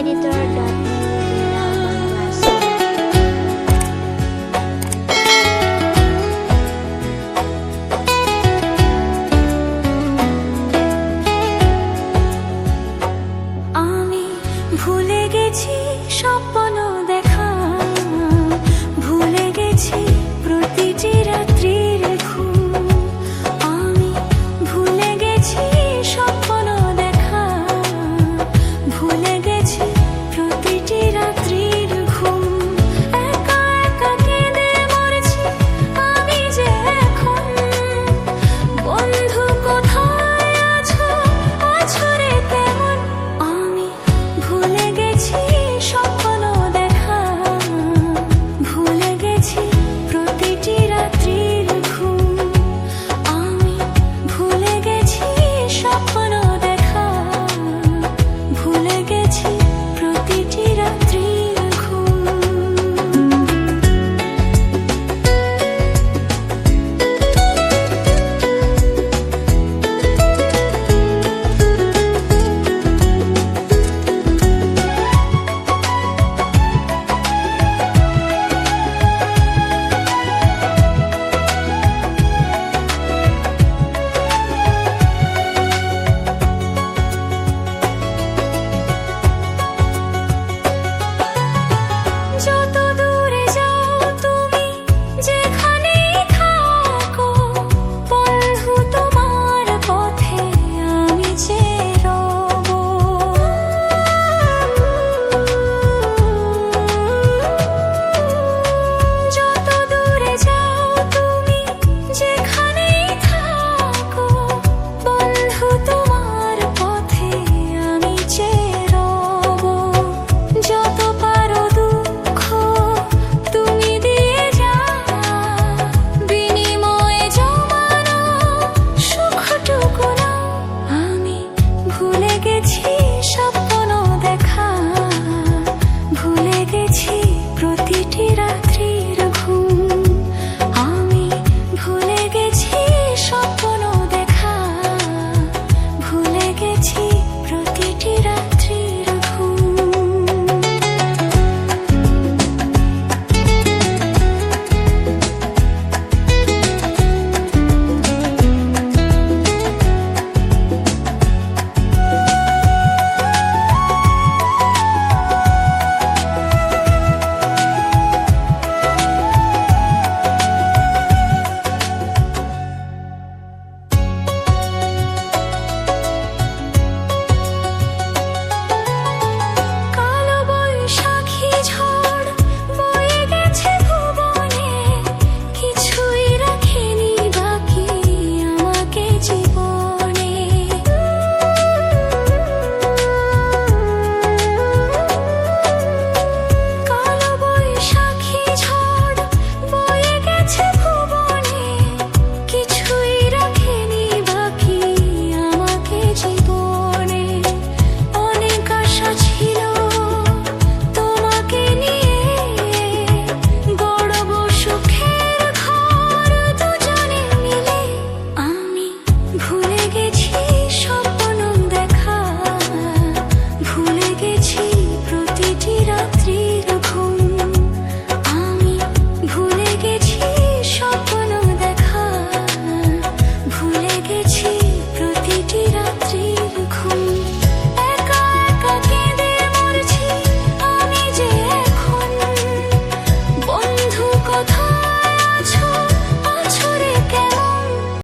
ভুলে গেছি স্বপ্ন দেখা, ভুলে গেছি প্রতিটি রাত্রির ঘুম। আমি ভুলে গেছি স্বপ্ন দেখা, ভুলে গেছি প্রতিটি রাত্রির ঘুম। একা একা কেঁদে মরছি আমি যে এখন, বন্ধু কোথায় আছো, আছো রে কেমন? আমি ভুলে গেছি স্বপ্ন দেখা, ভুলে গেছি প্রতিটি রাত্রির ঘুম। আমি ভুলে গেছি স্বপ্ন দেখা, ভুলে গেছি প্রতিটি রাত্রির ঘুম। যত দূরে যাও তুমি, যেখানেই থাকো, বন্ধু তোমার পথে আমি যে রব। যত দূরে যাও তুমি, যেখানেই থাকো, বন্ধু তোমার পথে আমি যে রব। যত পারো দুঃখ তুমি দিয়ে যাও, বিনিময়ে জমানো সুখটুকু নাও। আমি ভুলে গেছি স্বপ্ন দেখা, ভুলে গেছি প্রতিটি রাত্রির ঘুম। আমি ভুলে গেছি স্বপ্ন দেখা, ভুলে গেছি প্রতিটি রাত্রি